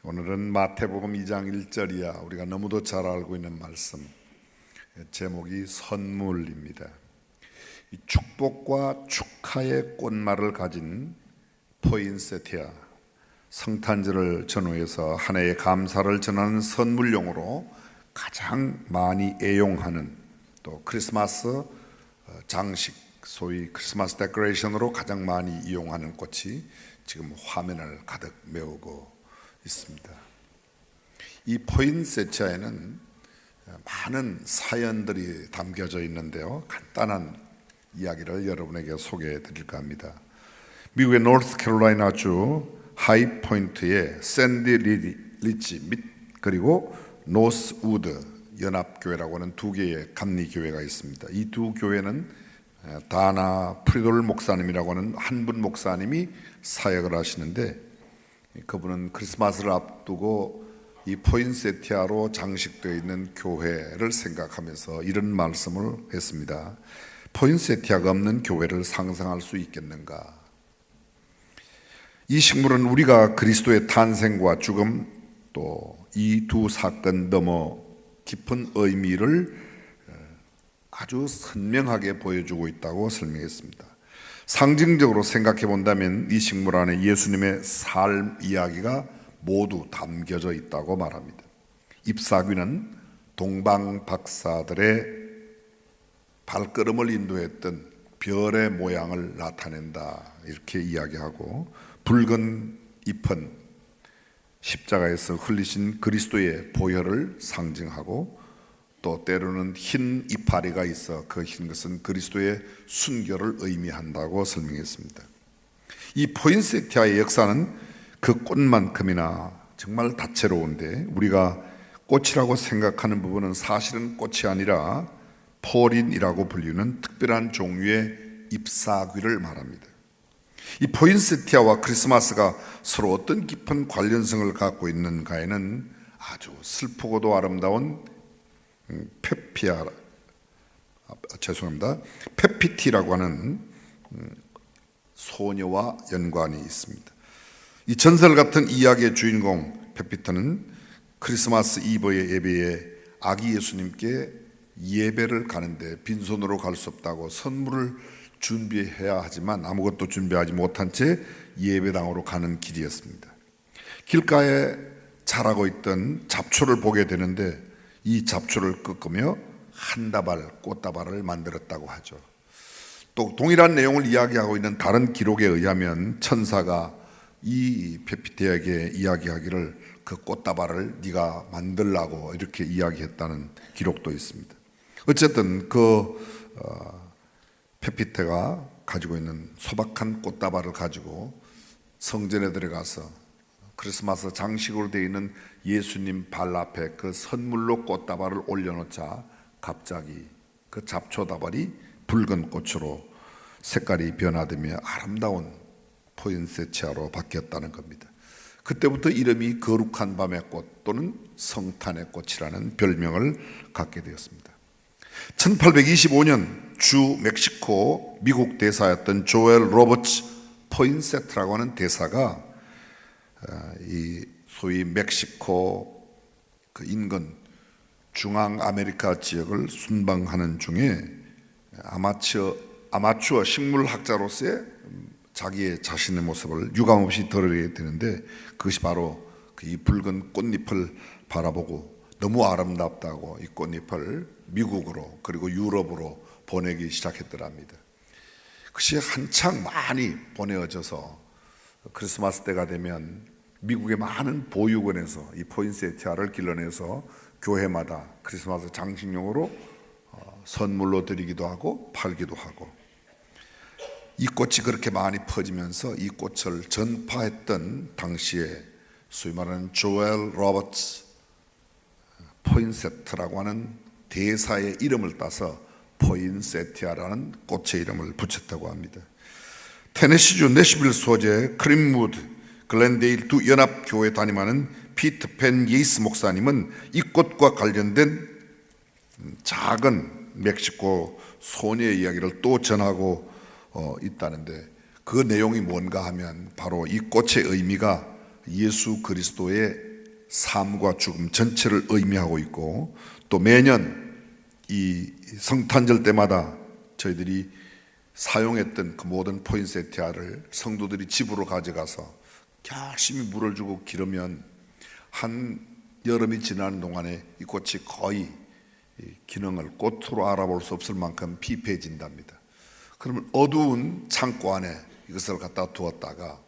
오늘은 마태복음 2장 1절이야 우리가 너무도 잘 알고 있는 말씀. 제목이 선물입니다. 이 축복과 축하의 꽃말을 가진 포인세티아, 성탄절을 전후해서 한 해의 감사를 전하는 선물용으로 가장 많이 애용하는, 또 크리스마스 장식, 소위 크리스마스 데코레이션으로 가장 많이 이용하는 꽃이 지금 화면을 가득 메우고 있습니다. 이 포인세티아에는 많은 사연들이 담겨져 있는데요, 간단한 이야기를 여러분에게 소개해 드릴까 합니다. 미국의 노스캐롤라이나주 하이포인트의 샌디 리치 및 그리고 노스우드 연합교회라고 하는 두 개의 감리교회가 있습니다. 이 두 교회는 다나 프리돌 목사님이라고 하는 한 분 목사님이 사역을 하시는데, 그분은 크리스마스를 앞두고 이 포인세티아로 장식되어 있는 교회를 생각하면서 이런 말씀을 했습니다. 포인세티아가 없는 교회를 상상할 수 있겠는가? 이 식물은 우리가 그리스도의 탄생과 죽음, 또 이 두 사건 너머 깊은 의미를 아주 선명하게 보여주고 있다고 설명했습니다. 상징적으로 생각해 본다면 이 식물 안에 예수님의 삶 이야기가 모두 담겨져 있다고 말합니다. 잎사귀는 동방 박사들의 발걸음을 인도했던 별의 모양을 나타낸다, 이렇게 이야기하고, 붉은 잎은 십자가에서 흘리신 그리스도의 보혈을 상징하고, 또 때로는 흰 이파리가 있어 그 흰 것은 그리스도의 순교를 의미한다고 설명했습니다. 이 포인세티아의 역사는 그 꽃만큼이나 정말 다채로운데, 우리가 꽃이라고 생각하는 부분은 사실은 꽃이 아니라 포린이라고 불리는 특별한 종류의 잎사귀를 말합니다. 이 포인세티아와 크리스마스가 서로 어떤 깊은 관련성을 갖고 있는가에는 아주 슬프고도 아름다운 페피티라고 하는 소녀와 연관이 있습니다. 이 전설 같은 이야기의 주인공 페피터는 크리스마스 이브의 예배에 아기 예수님께 예배를 가는데 빈손으로 갈 수 없다고 선물을 준비해야 하지만 아무것도 준비하지 못한 채 예배당으로 가는 길이었습니다. 길가에 자라고 있던 잡초를 보게 되는데, 이 잡초를 꺾으며 한 다발 꽃다발을 만들었다고 하죠. 또 동일한 내용을 이야기하고 있는 다른 기록에 의하면 천사가 이 페피테에게 이야기하기를 그 꽃다발을 네가 만들라고 이렇게 이야기했다는 기록도 있습니다. 어쨌든 그 페피테가 가지고 있는 소박한 꽃다발을 가지고 성전에 들어가서 크리스마스 장식으로 되어 있는 예수님 발 앞에 그 선물로 꽃다발을 올려놓자 갑자기 그 잡초다발이 붉은 꽃으로 색깔이 변화되며 아름다운 포인세티아로 바뀌었다는 겁니다. 그때부터 이름이 거룩한 밤의 꽃 또는 성탄의 꽃이라는 별명을 갖게 되었습니다. 1825년 주 멕시코 미국 대사였던 조엘 로버츠 포인세트라고 하는 대사가 이 소위 멕시코 그 인근 중앙 아메리카 지역을 순방하는 중에 아마추어 식물학자로서의 자기의 자신의 모습을 유감없이 드러내게 되는데, 그것이 바로 이 붉은 꽃잎을 바라보고 너무 아름답다고 이 꽃잎을 미국으로 그리고 유럽으로 보내기 시작했더랍니다. 그것이 한창 많이 보내어져서 크리스마스 때가 되면 미국의 많은 보육원에서 이 포인세티아를 길러내서 교회마다 크리스마스 장식용으로 선물로 드리기도 하고 팔기도 하고, 이 꽃이 그렇게 많이 퍼지면서 이 꽃을 전파했던 당시에 소위 말하는 조엘 로버츠 포인세트라고 하는 대사의 이름을 따서 포인세티아라는 꽃의 이름을 붙였다고 합니다. 테네시주 내시빌 소재 크림우드 글렌데일 두 연합교회 담임하는 피터 펜 예이스 목사님은 이 꽃과 관련된 작은 멕시코 소녀의 이야기를 또 전하고 있다는데, 그 내용이 뭔가 하면 바로 이 꽃의 의미가 예수 그리스도의 삶과 죽음 전체를 의미하고 있고, 또 매년 이 성탄절 때마다 저희들이 사용했던 그 모든 포인세티아를 성도들이 집으로 가져가서 열심히 물을 주고 기르면 한 여름이 지나는 동안에 이 꽃이 거의 기능을 꽃으로 알아볼 수 없을 만큼 피폐해진답니다. 그러면 어두운 창고 안에 이것을 갖다 두었다가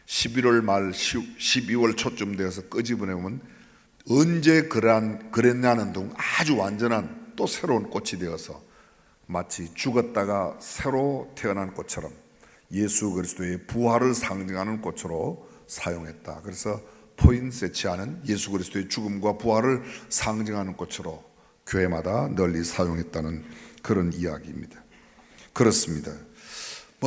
11월 말 12월 초쯤 되어서 끄집어내면 언제 그랬냐는 둥 아주 완전한 또 새로운 꽃이 되어서 마치 죽었다가 새로 태어난 꽃처럼 예수 그리스도의 부활을 상징하는 꽃으로 사용했다. 그래서 포인세치아는 예수 그리스도의 죽음과 부활을 상징하는 꽃으로 교회마다 널리 사용했다는 그런 이야기입니다. 그렇습니다.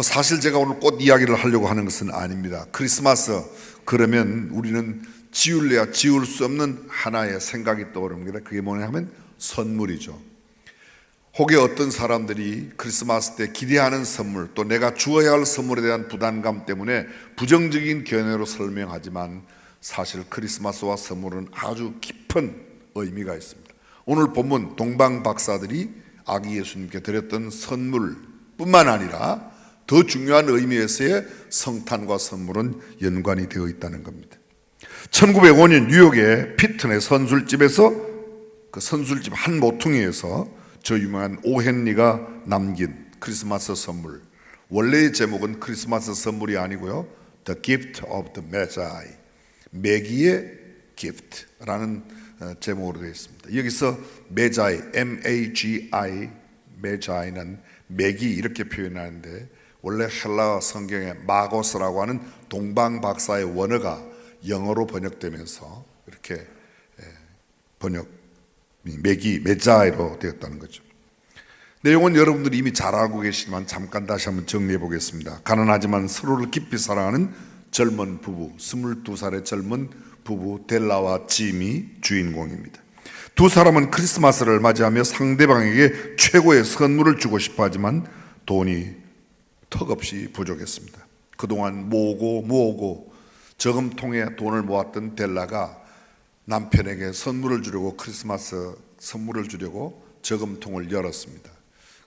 사실 제가 오늘 꽃 이야기를 하려고 하는 것은 아닙니다. 크리스마스 그러면 우리는 지울래야 지울 수 없는 하나의 생각이 떠오릅니다. 그게 뭐냐 하면 선물이죠. 혹여 어떤 사람들이 크리스마스 때 기대하는 선물, 또 내가 주어야 할 선물에 대한 부담감 때문에 부정적인 견해로 설명하지만 사실 크리스마스와 선물은 아주 깊은 의미가 있습니다. 오늘 본문 동방 박사들이 아기 예수님께 드렸던 선물뿐만 아니라 더 중요한 의미에서의 성탄과 선물은 연관이 되어 있다는 겁니다. 1905년 뉴욕의 피튼의 선술집에서 그 선술집 한 모퉁이에서 저 유명한 오 헨리가 남긴 크리스마스 선물, 원래의 제목은 크리스마스 선물이 아니고요, The Gift of the Magi, 매기의 gift라는 제목으로 되어 있습니다. 여기서 Magi, M-A-G-I, Magi는 매기 이렇게 표현하는데 원래 헬라 성경에 마고스라고 하는 동방 박사의 원어가 영어로 번역되면서 이렇게 매기, 메자이로 되었다는 거죠. 내용은 여러분들이 이미 잘 알고 계시지만 잠깐 다시 한번 정리해 보겠습니다. 가난하지만 서로를 깊이 사랑하는 젊은 부부, 22살의 젊은 부부 델라와 짐이 주인공입니다. 두 사람은 크리스마스를 맞이하며 상대방에게 최고의 선물을 주고 싶어 하지만 돈이 턱없이 부족했습니다. 그동안 모으고 저금통에 돈을 모았던 델라가 남편에게 선물을 주려고 크리스마스 선물을 주려고 저금통을 열었습니다.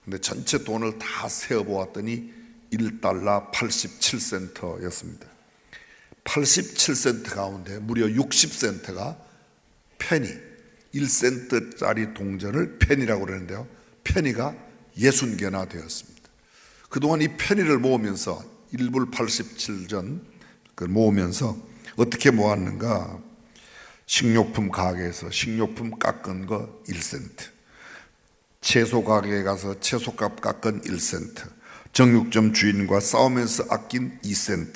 근데 전체 돈을 다 세어 보았더니 1달러 87센트였습니다. 87센트 가운데 무려 60센트가 페니, 1센트짜리 동전을 페니라고 그러는데요, 페니가 60개나 되었습니다. 그동안 이 페니를 모으면서 1불 87전 모으면서 어떻게 모았는가? 식료품 가게에서 식료품 깎은 거 1센트, 채소 가게에 가서 채소값 깎은 1센트, 정육점 주인과 싸우면서 아낀 2센트,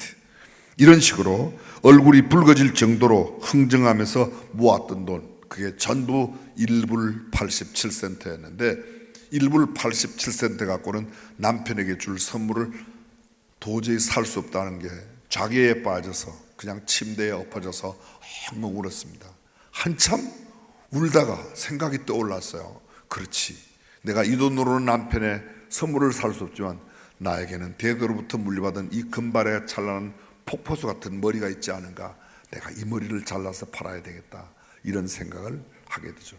이런 식으로 얼굴이 붉어질 정도로 흥정하면서 모았던 돈, 그게 전부 1불 87센트였는데 1불 87센트 갖고는 남편에게 줄 선물을 도저히 살 수 없다는 게 자기에 빠져서 그냥 침대에 엎어져서 엉엉 울었습니다. 한참 울다가 생각이 떠올랐어요. 그렇지, 내가 이 돈으로는 남편의 선물을 살 수 없지만 나에게는 대대로부터 물려받은 이 금발의 찬란한 폭포수 같은 머리가 있지 않은가, 내가 이 머리를 잘라서 팔아야 되겠다, 이런 생각을 하게 되죠.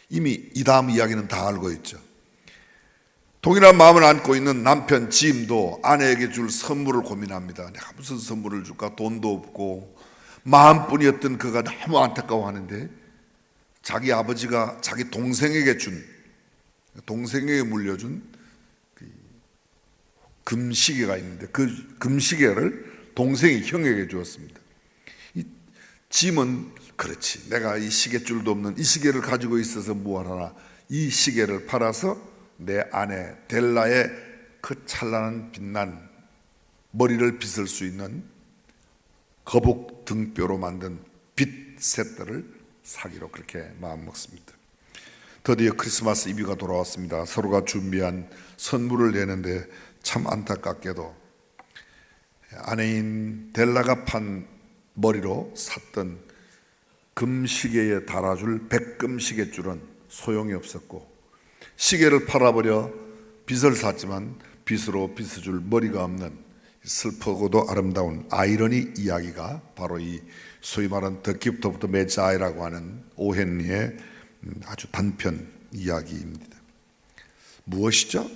이미 이 다음 이야기는 다 알고 있죠. 동일한 마음을 안고 있는 남편 짐도 아내에게 줄 선물을 고민합니다. 내가 무슨 선물을 줄까? 돈도 없고 마음뿐이었던 그가 너무 안타까워하는데 자기 아버지가 자기 동생에게 물려준 금시계가 있는데 그 금시계를 동생이 형에게 주었습니다. 이 짐은 그렇지, 내가 이 시계줄도 없는 이 시계를 가지고 있어서 무엇하나, 이 시계를 팔아서 내 아내 델라의 그 찬란한 빛난 머리를 빗을 수 있는 거북 등뼈로 만든 빛 셋들을 사기로 그렇게 마음먹습니다. 드디어 크리스마스 이브가 돌아왔습니다. 서로가 준비한 선물을 내는데 참 안타깝게도 아내인 델라가 판 머리로 샀던 금시계에 달아줄 백금시계줄은 소용이 없었고, 시계를 팔아버려 빗을 샀지만 빗으로 빗어줄 머리가 없는 슬프고도 아름다운 아이러니 이야기가 바로 이 소위 말하는 The Gift of the Magi라고 하는 오헨리의 아주 단편 이야기입니다. 무엇이죠?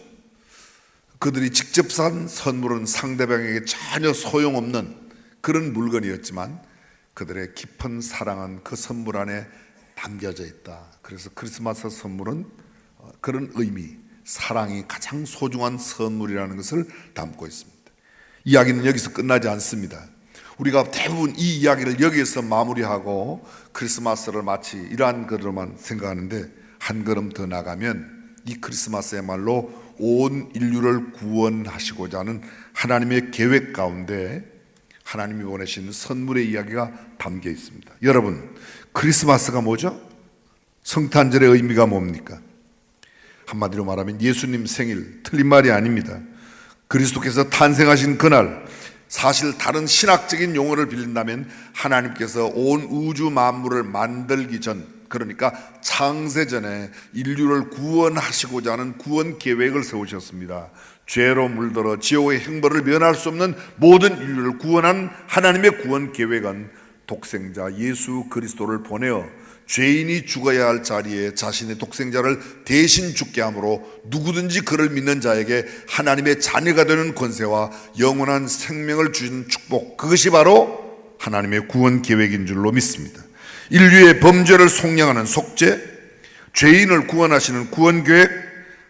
그들이 직접 산 선물은 상대방에게 전혀 소용없는 그런 물건이었지만 그들의 깊은 사랑은 그 선물 안에 담겨져 있다. 그래서 크리스마스 선물은 그런 의미, 사랑이 가장 소중한 선물이라는 것을 담고 있습니다. 이야기는 여기서 끝나지 않습니다. 우리가 대부분 이 이야기를 여기에서 마무리하고 크리스마스를 마치 이러한 것으로만 생각하는데 한 걸음 더 나가면 이 크리스마스야말로 온 인류를 구원하시고자 하는 하나님의 계획 가운데 하나님이 보내신 선물의 이야기가 담겨 있습니다. 여러분, 크리스마스가 뭐죠? 성탄절의 의미가 뭡니까? 한마디로 말하면 예수님 생일, 틀린 말이 아닙니다. 그리스도께서 탄생하신 그날, 사실 다른 신학적인 용어를 빌린다면 하나님께서 온 우주 만물을 만들기 전, 그러니까 창세전에 인류를 구원하시고자 하는 구원 계획을 세우셨습니다. 죄로 물들어 지옥의 형벌을 면할 수 없는 모든 인류를 구원한 하나님의 구원 계획은 독생자 예수 그리스도를 보내어 죄인이 죽어야 할 자리에 자신의 독생자를 대신 죽게 함으로 누구든지 그를 믿는 자에게 하나님의 자녀가 되는 권세와 영원한 생명을 주신 축복, 그것이 바로 하나님의 구원 계획인 줄로 믿습니다. 인류의 범죄를 속량하는 속죄, 죄인을 구원하시는 구원 계획,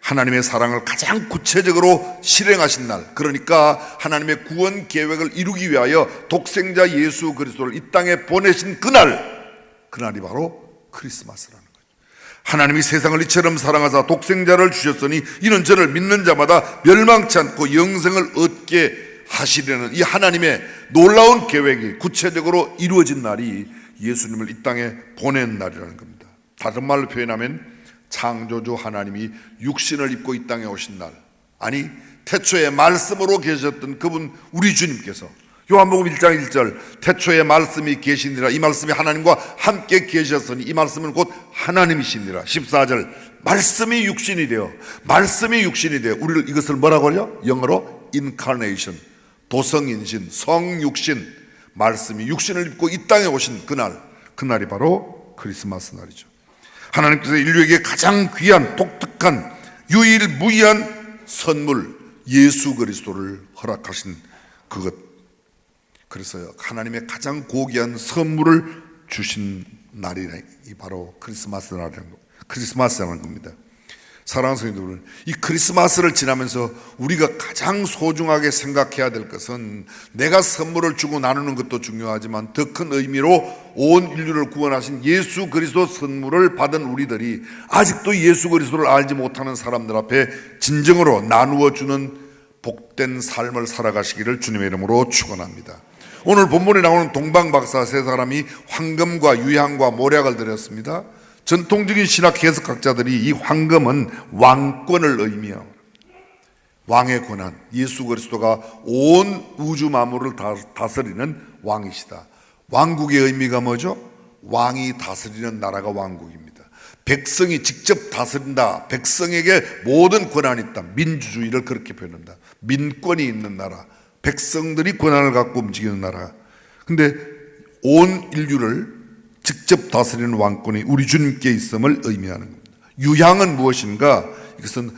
하나님의 사랑을 가장 구체적으로 실행하신 날, 그러니까 하나님의 구원 계획을 이루기 위하여 독생자 예수 그리스도를 이 땅에 보내신 그날이 바로 크리스마스라는 거죠. 하나님이 세상을 이처럼 사랑하사 독생자를 주셨으니 이는 저를 믿는 자마다 멸망치 않고 영생을 얻게 하시려는 이 하나님의 놀라운 계획이 구체적으로 이루어진 날이 예수님을 이 땅에 보낸 날이라는 겁니다. 다른 말로 표현하면 창조주 하나님이 육신을 입고 이 땅에 오신 날, 아니 태초에 말씀으로 계셨던 그분 우리 주님께서 요한복음 1장 1절 태초에 말씀이 계시니라, 이 말씀이 하나님과 함께 계셨으니 이 말씀은 곧 하나님이시니라. 14절 말씀이 육신이 되어 우리를 이것을 뭐라고 하죠? 영어로 incarnation, 도성인신, 성육신, 말씀이 육신을 입고 이 땅에 오신 그날이 바로 크리스마스 날이죠. 하나님께서 인류에게 가장 귀한, 독특한, 유일무이한 선물 예수 그리스도를 허락하신 그것, 그래서 하나님의 가장 고귀한 선물을 주신 날이 바로 크리스마스라는 겁니다. 사랑하는 성도 여러분, 이 크리스마스를 지나면서 우리가 가장 소중하게 생각해야 될 것은 내가 선물을 주고 나누는 것도 중요하지만 더 큰 의미로 온 인류를 구원하신 예수 그리스도 선물을 받은 우리들이 아직도 예수 그리스도를 알지 못하는 사람들 앞에 진정으로 나누어 주는 복된 삶을 살아가시기를 주님의 이름으로 축원합니다. 오늘 본문에 나오는 동방박사 세 사람이 황금과 유향과 모략을 드렸습니다. 전통적인 신학 해석학자들이 이 황금은 왕권을 의미해요. 왕의 권한, 예수 그리스도가 온 우주 만물을 다스리는 왕이시다. 왕국의 의미가 뭐죠? 왕이 다스리는 나라가 왕국입니다. 백성이 직접 다스린다. 백성에게 모든 권한이 있다. 민주주의를 그렇게 표현한다. 민권이 있는 나라, 백성들이 권한을 갖고 움직이는 나라. 근데 온 인류를 직접 다스리는 왕권이 우리 주님께 있음을 의미하는 겁니다. 유향은 무엇인가? 이것은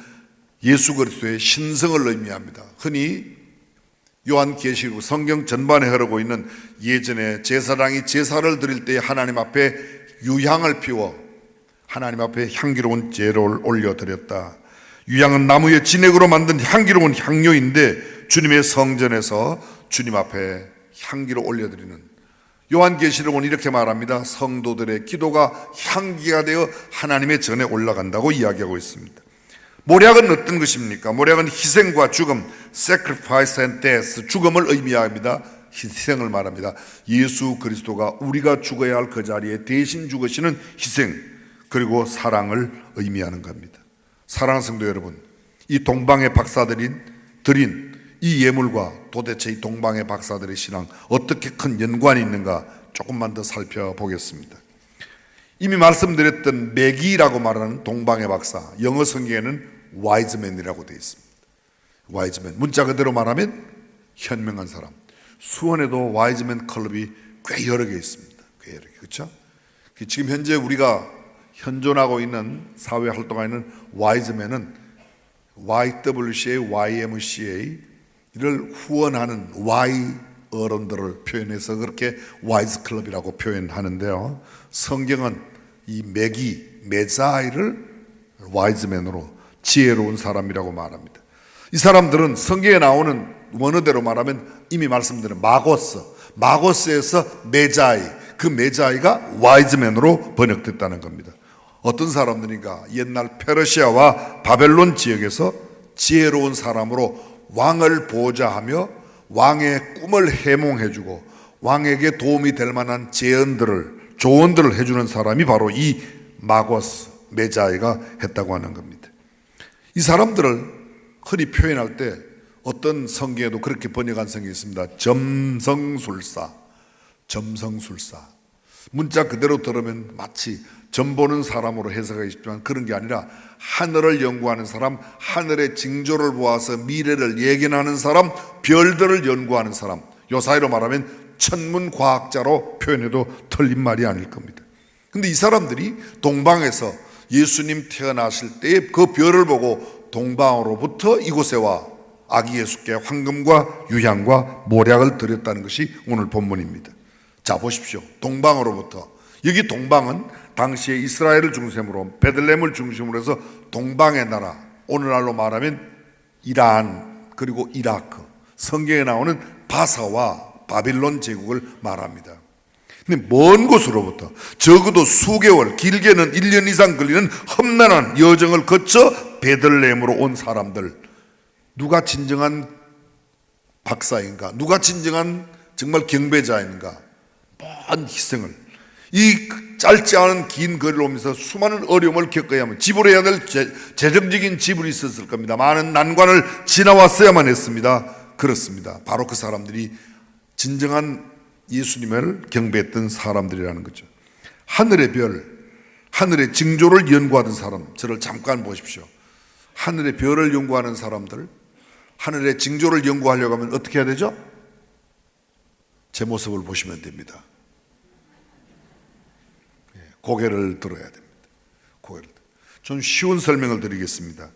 예수 그리스도의 신성을 의미합니다. 흔히 요한계시록 성경 전반에 흐르고 있는 예전에 제사장이 제사를 드릴 때 하나님 앞에 유향을 피워 하나님 앞에 향기로운 제를 올려드렸다. 유향은 나무의 진액으로 만든 향기로운 향료인데 주님의 성전에서 주님 앞에 향기로 올려드리는, 요한계시록은 이렇게 말합니다. 성도들의 기도가 향기가 되어 하나님의 전에 올라간다고 이야기하고 있습니다. 모략은 어떤 것입니까? 모략은 희생과 죽음, sacrifice and death, 죽음을 의미합니다. 희생을 말합니다. 예수 그리스도가 우리가 죽어야 할 그 자리에 대신 죽으시는 희생, 그리고 사랑을 의미하는 겁니다. 사랑하는 성도 여러분, 이 동방의 박사들이 드린 이 예물과 도대체 이 동방의 박사들의 신앙 어떻게 큰 연관이 있는가 조금만 더 살펴보겠습니다. 이미 말씀드렸던 매기라고 말하는 동방의 박사, 영어 성경에는 와이즈맨이라고 되어 있습니다. 와이즈맨, 문자 그대로 말하면 현명한 사람. 수원에도 와이즈맨 클럽이 꽤 여러 개 있습니다. 꽤 여러 개. 그렇죠? 지금 현재 우리가 현존하고 있는 사회 활동하고 있는 와이즈맨은 YWCA, YMCA 이를 후원하는 Y 어른들을 표현해서 그렇게 와이즈 클럽이라고 표현하는데요. 성경은 이 메자이를 와이즈맨으로 지혜로운 사람이라고 말합니다. 이 사람들은 성경에 나오는 원어대로 말하면 이미 말씀드린 마고스에서 메자이, 그 메자이가 와이즈맨으로 번역됐다는 겁니다. 어떤 사람들인가 옛날 페르시아와 바벨론 지역에서 지혜로운 사람으로 왕을 보좌하며 왕의 꿈을 해몽해주고 왕에게 도움이 될 만한 조언들을 해주는 사람이 바로 이 마고스, 메자이가 했다고 하는 겁니다. 이 사람들을 흔히 표현할 때 어떤 성경에도 그렇게 번역한 성경이 있습니다. 점성술사. 문자 그대로 들으면 마치 점 보는 사람으로 해석하기 쉽지만 그런 게 아니라 하늘을 연구하는 사람, 하늘의 징조를 보아서 미래를 예견하는 사람, 별들을 연구하는 사람, 요 사이로 말하면 천문과학자로 표현해도 틀린 말이 아닐 겁니다. 근데 이 사람들이 동방에서 예수님 태어나실 때의 그 별을 보고 동방으로부터 이곳에 와 아기 예수께 황금과 유향과 모략을 드렸다는 것이 오늘 본문입니다. 자, 보십시오. 동방으로부터. 여기 동방은 당시에 이스라엘을 중심으로 베들레헴을 중심으로 해서 동방의 나라, 오늘날로 말하면 이란 그리고 이라크, 성경에 나오는 바사와 바빌론 제국을 말합니다. 근데 먼 곳으로부터 적어도 수개월, 길게는 1년 이상 걸리는 험난한 여정을 거쳐 베들레헴으로 온 사람들, 누가 진정한 박사인가? 누가 진정한 정말 경배자인가? 먼 희생을, 이 짧지 않은 긴 거리를 오면서 수많은 어려움을 겪어야 하면 지불해야 될 재정적인 지불이 있었을 겁니다. 많은 난관을 지나왔어야만 했습니다. 그렇습니다. 바로 그 사람들이 진정한 예수님을 경배했던 사람들이라는 거죠. 하늘의 별, 하늘의 징조를 연구하던 사람, 저를 잠깐 보십시오. 하늘의 별을 연구하는 사람들, 하늘의 징조를 연구하려고 하면 어떻게 해야 되죠? 제 모습을 보시면 됩니다. 고개를 들어야 됩니다. 좀 쉬운 설명을 드리겠습니다.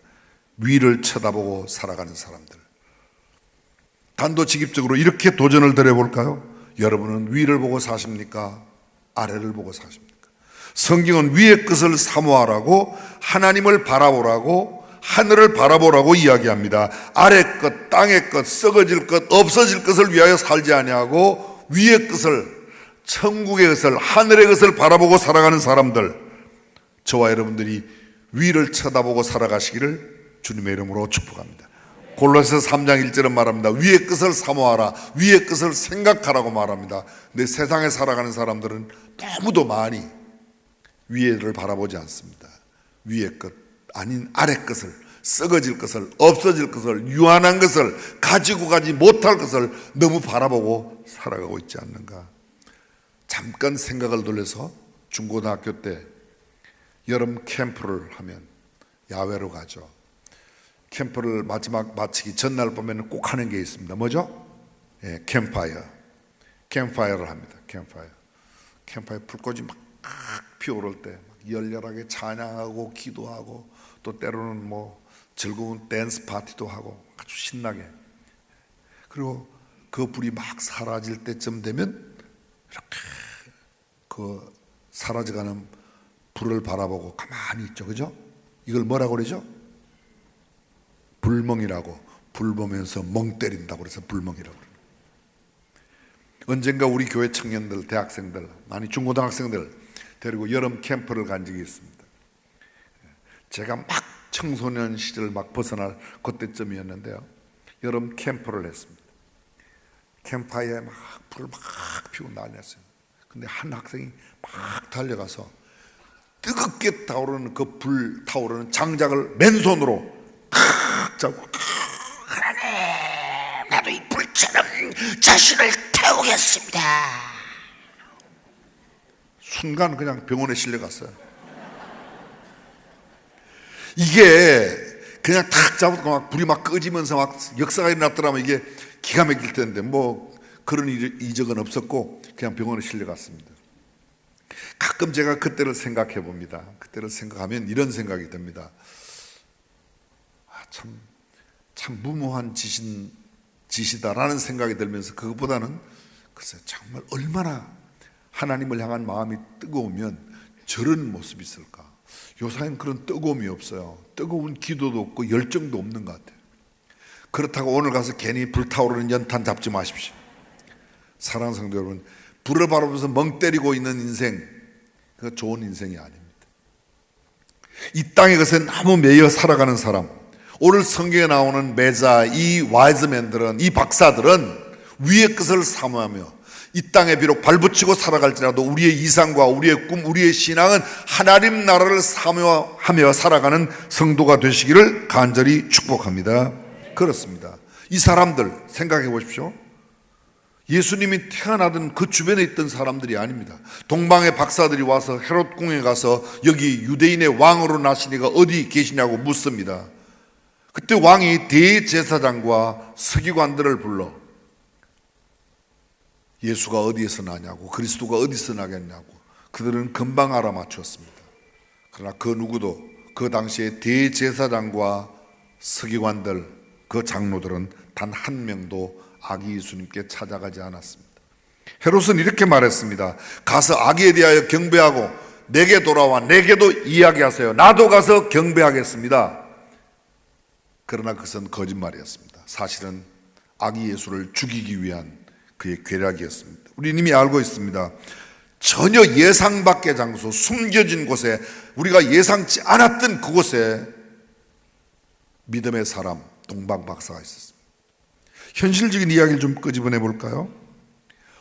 위를 쳐다보고 살아가는 사람들, 단도직입적으로 이렇게 도전을 드려볼까요? 여러분은 위를 보고 사십니까? 아래를 보고 사십니까? 성경은 위의 것을 사모하라고, 하나님을 바라보라고, 하늘을 바라보라고 이야기합니다. 아래 것, 땅의 것, 썩어질 것, 없어질 것을 위하여 살지 아니하고 위의 것을, 천국의 것을, 하늘의 것을 바라보고 살아가는 사람들, 저와 여러분들이 위를 쳐다보고 살아가시기를 주님의 이름으로 축복합니다. 골로새서 3장 1절은 말합니다. 위의 것을 사모하라, 위의 것을 생각하라고 말합니다. 근데 세상에 살아가는 사람들은 너무도 많이 위에를 바라보지 않습니다. 위의 것 아닌 아래 것을, 썩어질 것을, 없어질 것을, 유한한 것을, 가지고 가지 못할 것을 너무 바라보고 살아가고 있지 않는가. 잠깐 생각을 돌려서 중고등학교 때 여름 캠프를 하면 야외로 가죠. 캠프를 마지막 마치기 전날 보면 꼭 하는 게 있습니다. 뭐죠? 예, 캠파이어를 합니다. 캠파이어 불꽃이 막 피어오를 때 열렬하게 찬양하고 기도하고 또 때로는 뭐 즐거운 댄스 파티도 하고 아주 신나게, 그리고 그 불이 막 사라질 때쯤 되면 이렇게 그 사라져가는 불을 바라보고 가만히 있죠. 그죠? 이걸 뭐라고 그러죠? 불멍이라고. 불 보면서 멍 때린다고 그래서 불멍이라고 그래요. 언젠가 우리 교회 청년들, 대학생들, 아니 중고등학생들 데리고 여름 캠프를 간 적이 있습니다. 제가 막 청소년 시절 막 벗어날 그때쯤이었는데요. 여름 캠프를 했습니다. 캠프에 막 불을 막 피우고 난리났어요. 근데 한 학생이 막 달려가서 뜨겁게 타오르는 그 불 타오르는 장작을 맨손으로 탁 잡고, 하나님, 나도 이 불처럼 자신을 태우겠습니다. 순간 그냥 병원에 실려갔어요. 이게 그냥 탁 잡고 막 불이 막 꺼지면서 막 역사가 일어났더라면 이게 기가 막힐 텐데 뭐 그런 이적은 없었고 그냥 병원에 실려갔습니다. 가끔 제가 그때를 생각해 봅니다. 그때를 생각하면 이런 생각이 듭니다. 참 무모한 짓이다라는 생각이 들면서 그것보다는 글쎄 정말 얼마나 하나님을 향한 마음이 뜨거우면 저런 모습이 있을까. 요사이는 그런 뜨거움이 없어요. 뜨거운 기도도 없고 열정도 없는 것 같아요. 그렇다고 오늘 가서 괜히 불타오르는 연탄 잡지 마십시오. 사랑하는 성도 여러분, 불을 바라보면서 멍 때리고 있는 인생, 그거 좋은 인생이 아닙니다. 이 땅의 것에 너무 매여 살아가는 사람, 오늘 성경에 나오는 매자, 이 와이즈맨들은, 이 박사들은 위의 것을 사모하며 이 땅에 비록 발붙이고 살아갈지라도 우리의 이상과 우리의 꿈, 우리의 신앙은 하나님 나라를 사모하며 살아가는 성도가 되시기를 간절히 축복합니다. 그렇습니다. 이 사람들 생각해 보십시오. 예수님이 태어나던 그 주변에 있던 사람들이 아닙니다. 동방의 박사들이 와서 헤롯 궁에 가서 여기 유대인의 왕으로 나시니가 어디 계시냐고 묻습니다. 그때 왕이 대제사장과 서기관들을 불러 예수가 어디에서 나냐고, 그리스도가 어디서 나겠냐고 그들은 금방 알아맞혔습니다. 그러나 그 누구도 그 당시에 대제사장과 서기관들, 그 장로들은 단 한 명도 아기 예수님께 찾아가지 않았습니다. 헤롯은 이렇게 말했습니다. 가서 아기에 대하여 경배하고 내게 돌아와 내게도 이야기하세요. 나도 가서 경배하겠습니다. 그러나 그것은 거짓말이었습니다. 사실은 아기 예수를 죽이기 위한 그의 괴략이었습니다. 우리 이미 알고 있습니다. 전혀 예상 밖의 장소, 숨겨진 곳에, 우리가 예상치 않았던 그곳에 믿음의 사람 동방 박사가 있었습니다. 현실적인 이야기를 좀 끄집어내 볼까요?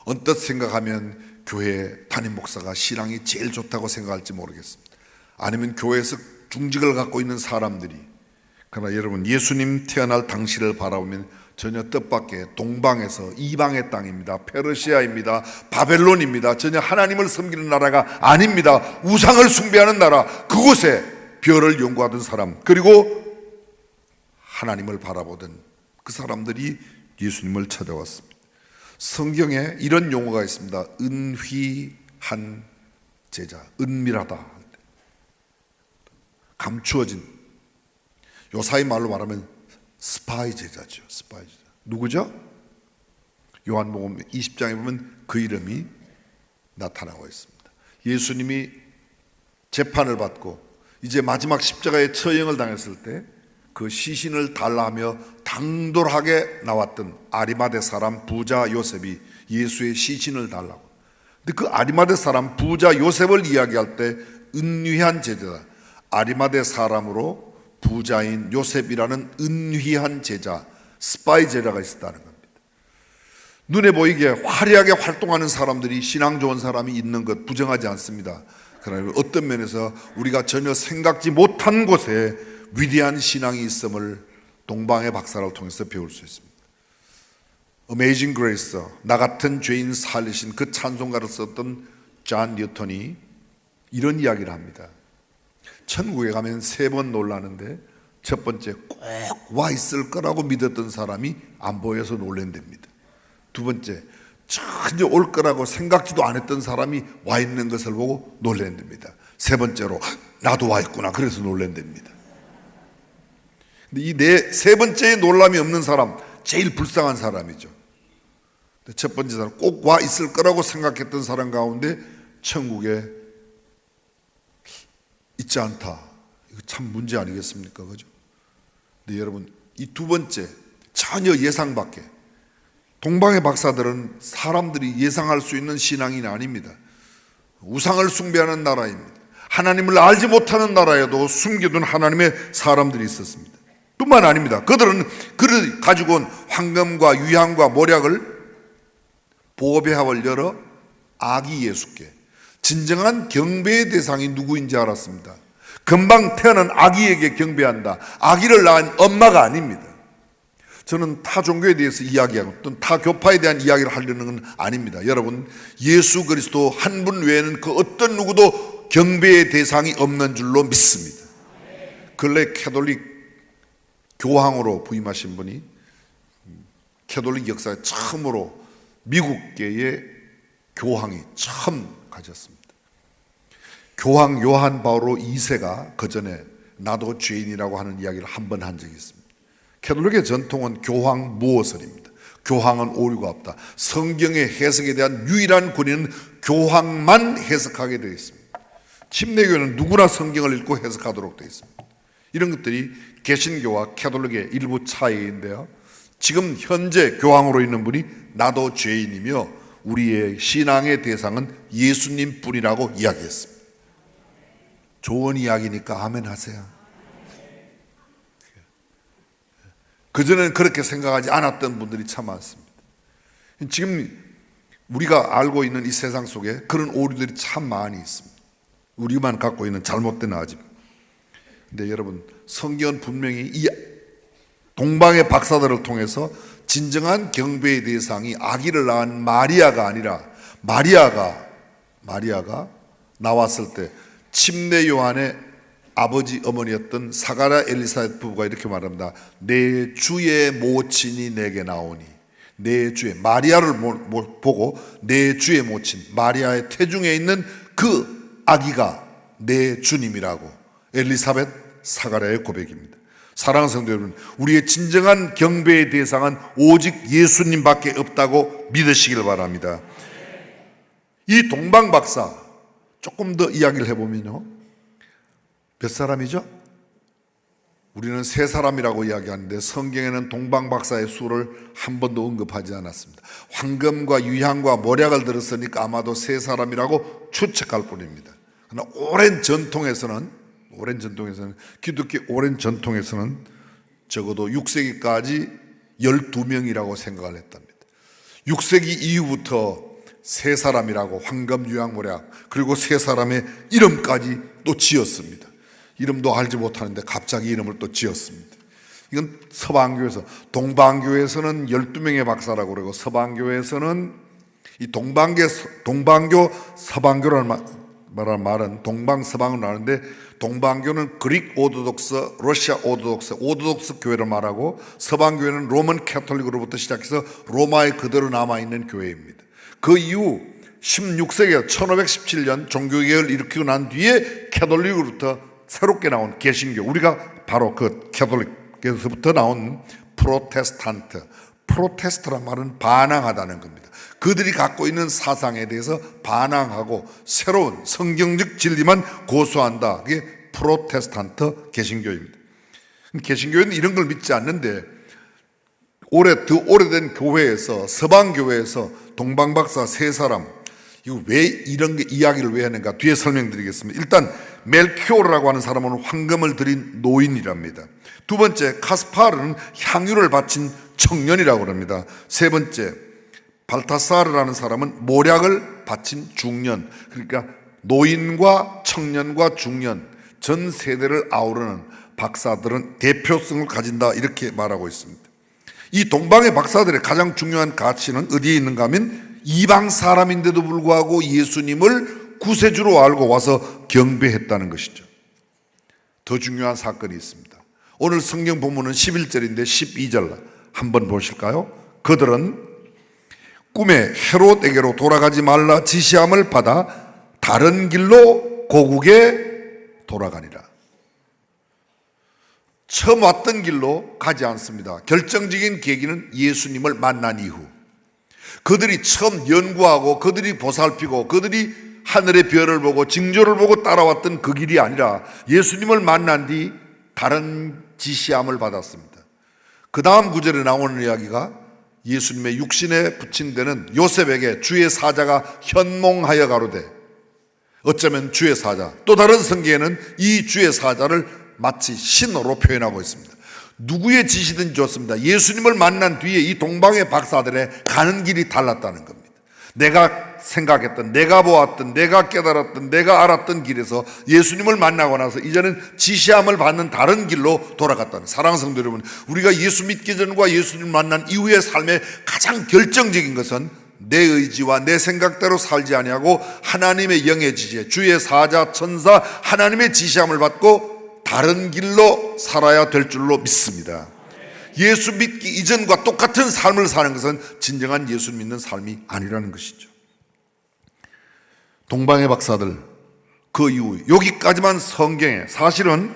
언뜻 생각하면 교회 담임 목사가 신앙이 제일 좋다고 생각할지 모르겠습니다. 아니면 교회에서 중직을 갖고 있는 사람들이. 그러나 여러분, 예수님 태어날 당시를 바라보면 전혀 뜻밖의 동방에서 이방의 땅입니다. 페르시아입니다. 바벨론입니다. 전혀 하나님을 섬기는 나라가 아닙니다. 우상을 숭배하는 나라, 그곳에 별을 연구하던 사람, 그리고 하나님을 바라보던 그 사람들이 예수님을 찾아왔습니다. 성경에 이런 용어가 있습니다. 은휘한 제자, 은밀하다, 감추어진, 요사이 말로 말하면 스파이 제자죠. 스파이 제자. 누구죠? 요한복음 20장에 보면 그 이름이 나타나고 있습니다. 예수님이 재판을 받고 이제 마지막 십자가의 처형을 당했을 때 그 시신을 달라하며 당돌하게 나왔던 아리마대 사람 부자 요셉이 예수의 시신을 달라고. 근데 그 아리마대 사람 부자 요셉을 이야기할 때 은휘한 제자다. 아리마대 사람으로 부자인 요셉이라는 은휘한 제자, 스파이 제자가 있었다는 겁니다. 눈에 보이게 화려하게 활동하는 사람들이, 신앙 좋은 사람이 있는 것 부정하지 않습니다. 그러나 어떤 면에서 우리가 전혀 생각지 못한 곳에 위대한 신앙이 있음을 동방의 박사를 통해서 배울 수 있습니다. Amazing Grace, 나 같은 죄인 살리신 그 찬송가를 썼던 존 뉴턴이 이런 이야기를 합니다. 천국에 가면 3번 놀라는데 첫 번째, 꼭 와 있을 거라고 믿었던 사람이 안 보여서 놀랜답니다. 두 번째, 전혀 올 거라고 생각지도 않았던 사람이 와 있는 것을 보고 놀랜답니다. 세 번째로, 나도 와 있구나, 그래서 놀랜답니다. 근데 이 세 번째에 놀람이 없는 사람, 제일 불쌍한 사람이죠. 첫 번째 사람, 꼭 와 있을 거라고 생각했던 사람 가운데 천국에 있지 않다. 이거 참 문제 아니겠습니까? 그죠? 근데 여러분, 이 두 번째, 전혀 예상 밖에. 동방의 박사들은 사람들이 예상할 수 있는 신앙인이 아닙니다. 우상을 숭배하는 나라입니다. 하나님을 알지 못하는 나라에도 숨겨둔 하나님의 사람들이 있었습니다. 뿐만 아닙니다. 그들은 그를 가지고 온 황금과 유향과 모략을 보배합을 열어 아기 예수께, 진정한 경배의 대상이 누구인지 알았습니다. 금방 태어난 아기에게 경배한다. 아기를 낳은 엄마가 아닙니다. 저는 타 종교에 대해서 이야기하고 또는 타 교파에 대한 이야기를 하려는 건 아닙니다. 여러분, 예수 그리스도 한 분 외에는 그 어떤 누구도 경배의 대상이 없는 줄로 믿습니다. 근래 캐톨릭 교황으로 부임하신 분이 캐톨릭 역사에 처음으로 미국계의 교황이 처음 가졌습니다. 교황 요한 바오로 2세가 그 전에 나도 죄인이라고 하는 이야기를 한 번 한 적이 있습니다. 캐톨릭의 전통은 교황 무호설입니다. 교황은 오류가 없다. 성경의 해석에 대한 유일한 권위는 교황만 해석하게 되어 있습니다. 침례교회는 누구나 성경을 읽고 해석하도록 되어 있습니다. 이런 것들이 개신교와 캐톨릭의 일부 차이인데요, 지금 현재 교황으로 있는 분이 나도 죄인이며 우리의 신앙의 대상은 예수님 뿐이라고 이야기했습니다. 좋은 이야기니까 아멘 하세요. 그전에는 그렇게 생각하지 않았던 분들이 참 많습니다. 지금 우리가 알고 있는 이 세상 속에 그런 오류들이 참 많이 있습니다. 우리만 갖고 있는 잘못된 아집입니다. 근데 여러분, 성경은 분명히 이 동방의 박사들을 통해서 진정한 경배의 대상이 아기를 낳은 마리아가 아니라 마리아가 나왔을 때 침례 요한의 아버지 어머니였던 사가랴 엘리사벳 부부가 이렇게 말합니다. 내 주의 모친이 내게 나오니, 내 주의, 마리아를 보고 내 주의 모친 마리아의 태중에 있는 그 아기가 내 주님이라고 엘리사벳 사가랴의 고백입니다. 사랑하는 성도 여러분, 우리의 진정한 경배의 대상은 오직 예수님밖에 없다고 믿으시길 바랍니다. 이 동방박사 조금 더 이야기를 해보면요, 몇 사람이죠? 우리는 세 사람이라고 이야기하는데 성경에는 동방박사의 수를 한 번도 언급하지 않았습니다. 황금과 유향과 모략을 들었으니까 아마도 세 사람이라고 추측할 뿐입니다. 그러나 오랜 전통에서는 기독교 오랜 전통에서는 적어도 6세기까지 12명이라고 생각을 했답니다. 6세기 이후부터 세 사람이라고 황금, 유향, 모략, 그리고 세 사람의 이름까지 또 지었습니다. 이름도 알지 못하는데 갑자기 이름을 또 지었습니다. 이건 서방교에서, 동방교에서는 12명의 박사라고 그러고, 서방교에서는 이 동방교, 서방교라는 말은 동방, 서방을 나누는데, 동방교는 그릭 오르독스, 러시아 오르독스 교회를 말하고, 서방교회는 로만 캐톨릭으로부터 시작해서 로마에 그대로 남아있는 교회입니다. 그 이후 16세기 1517년 종교개혁을 일으키고 난 뒤에 캐톨릭으로부터 새롭게 나온 개신교, 우리가 바로 그 캐톨릭에서부터 나온 프로테스트란 말은 반항하다는 겁니다. 그들이 갖고 있는 사상에 대해서 반항하고 새로운 성경적 진리만 고수한다. 그게 프로테스탄트 개신교입니다. 개신교회는 이런 걸 믿지 않는데, 더 오래된 교회에서, 서방교회에서 동방박사 세 사람, 이거 왜 이런 게 이야기를 왜 하는가 뒤에 설명드리겠습니다. 일단 멜키오르라고 하는 사람은 황금을 드린 노인이랍니다. 두 번째, 카스파르는 향유를 바친 청년이라고 합니다. 세 번째, 발타사르라는 사람은 모략을 바친 중년, 그러니까 노인과 청년과 중년 전 세대를 아우르는 박사들은 대표성을 가진다, 이렇게 말하고 있습니다. 이 동방의 박사들의 가장 중요한 가치는 어디에 있는가 하면 이방 사람인데도 불구하고 예수님을 구세주로 알고 와서 경배했다는 것이죠. 더 중요한 사건이 있습니다. 오늘 성경 본문은 11절인데 12절 한번 보실까요? 그들은 꿈에 헤롯에게로 돌아가지 말라 지시함을 받아 다른 길로 고국에 돌아가니라. 처음 왔던 길로 가지 않습니다. 결정적인 계기는 예수님을 만난 이후, 그들이 처음 연구하고 그들이 보살피고 그들이 하늘의 별을 보고 징조를 보고 따라왔던 그 길이 아니라 예수님을 만난 뒤 다른 지시함을 받았습니다. 그 다음 구절에 나오는 이야기가 예수님의 육신에 붙인 데는 요셉에게 주의 사자가 현몽하여 가로되, 어쩌면 주의 사자, 또 다른 성경에는 이 주의 사자를 마치 신으로 표현하고 있습니다. 누구의 지시든지 좋습니다. 예수님을 만난 뒤에 이 동방의 박사들의 가는 길이 달랐다는 겁니다. 내가 생각했던, 내가 보았던, 내가 깨달았던, 내가 알았던 길에서 예수님을 만나고 나서 이제는 지시함을 받는 다른 길로 돌아갔다는. 사랑하는 성도 여러분, 우리가 예수 믿기 전과 예수님을 만난 이후의 삶의 가장 결정적인 것은 내 의지와 내 생각대로 살지 아니하고 하나님의 영의 지시, 주의 사자, 천사, 하나님의 지시함을 받고 다른 길로 살아야 될 줄로 믿습니다. 예수 믿기 이전과 똑같은 삶을 사는 것은 진정한 예수 믿는 삶이 아니라는 것이죠. 동방의 박사들, 그 이후 여기까지만 성경에, 사실은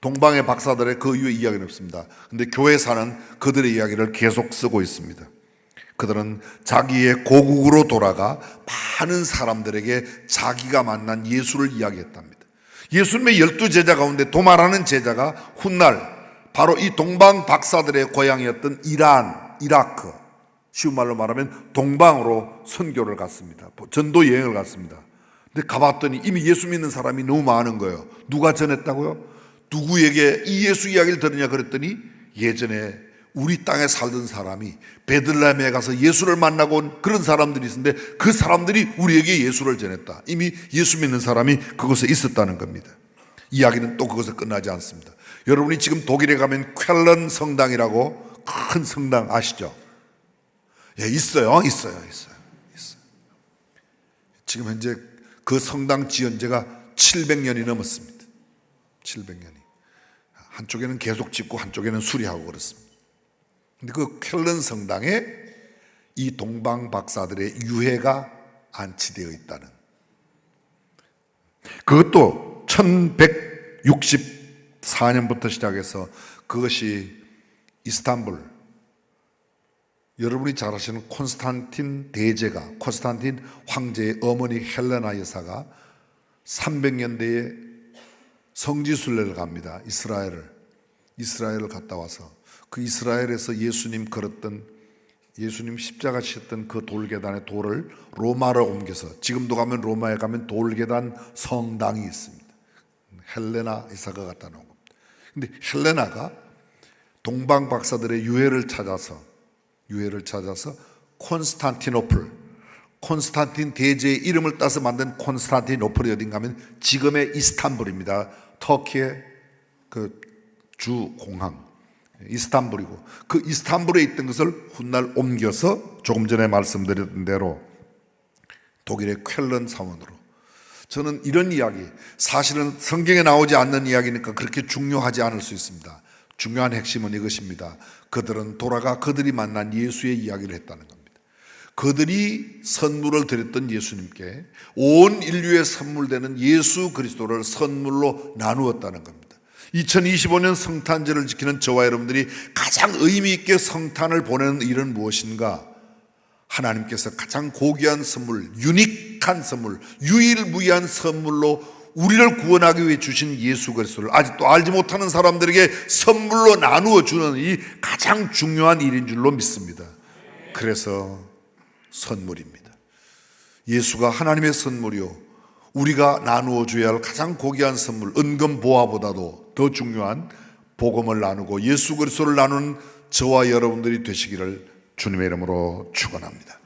동방의 박사들의 그 이후의 이야기는 없습니다. 그런데 교회사는 그들의 이야기를 계속 쓰고 있습니다. 그들은 자기의 고국으로 돌아가 많은 사람들에게 자기가 만난 예수를 이야기했답니다. 예수님의 12제자 가운데 도마라는 제자가 훗날 바로 이 동방 박사들의 고향이었던 이라크, 쉬운 말로 말하면 동방으로 선교를 갔습니다. 전도 여행을 갔습니다. 근데 가봤더니 이미 예수 믿는 사람이 너무 많은 거예요. 누가 전했다고요? 누구에게 이 예수 이야기를 들으냐 그랬더니 예전에 우리 땅에 살던 사람이 베들레헴에 가서 예수를 만나고 온 그런 사람들이 있었는데 그 사람들이 우리에게 예수를 전했다. 이미 예수 믿는 사람이 그곳에 있었다는 겁니다. 이야기는 또 그것에 끝나지 않습니다. 여러분이 지금 독일에 가면 쾰른 성당이라고 큰 성당 아시죠? 예, 있어요. 지금 현재 그 성당 지은 지가 700년이 넘었습니다. 700년이. 한쪽에는 계속 짓고 한쪽에는 수리하고 그렇습니다. 근데 그 쾰른 성당에 이 동방 박사들의 유해가 안치되어 있다는, 그것도 1164년부터 시작해서 그것이 이스탄불, 여러분이 잘 아시는 콘스탄틴 대제가, 콘스탄틴 황제의 어머니 헬레나 여사가 300년대에 성지순례를 갑니다. 이스라엘을 갔다 와서 그 이스라엘에서 예수님 걸었던, 예수님 십자가 지셨던 그 돌계단의 돌을 로마로 옮겨서, 지금도 가면 로마에 가면 돌계단 성당이 있습니다. 헬레나 이사가 갖다 놓은 겁니다. 근데 헬레나가 동방 박사들의 유해를 찾아서 콘스탄틴 대제의 이름을 따서 만든 콘스탄티노플이 어딘가 하면 지금의 이스탄불입니다. 터키의 그 주 공항 이스탄불이고, 그 이스탄불에 있던 것을 훗날 옮겨서 조금 전에 말씀드렸던 대로 독일의 쾰른 사원으로. 저는 이런 이야기, 사실은 성경에 나오지 않는 이야기니까 그렇게 중요하지 않을 수 있습니다. 중요한 핵심은 이것입니다. 그들은 돌아가 그들이 만난 예수의 이야기를 했다는 겁니다. 그들이 선물을 드렸던 예수님께 온 인류에 선물되는 예수 그리스도를 선물로 나누었다는 겁니다. 2025년 성탄절을 지키는 저와 여러분들이 가장 의미 있게 성탄을 보내는 일은 무엇인가? 하나님께서 가장 고귀한 선물, 유니크한 선물, 유일무이한 선물로 우리를 구원하기 위해 주신 예수 그리스도를 아직도 알지 못하는 사람들에게 선물로 나누어 주는 이 가장 중요한 일인 줄로 믿습니다. 그래서 선물입니다. 예수가 하나님의 선물이요, 우리가 나누어 줘야 할 가장 고귀한 선물, 은금 보화보다도 더 중요한 복음을 나누고 예수 그리스도를 나누는 저와 여러분들이 되시기를 주님의 이름으로 축원합니다.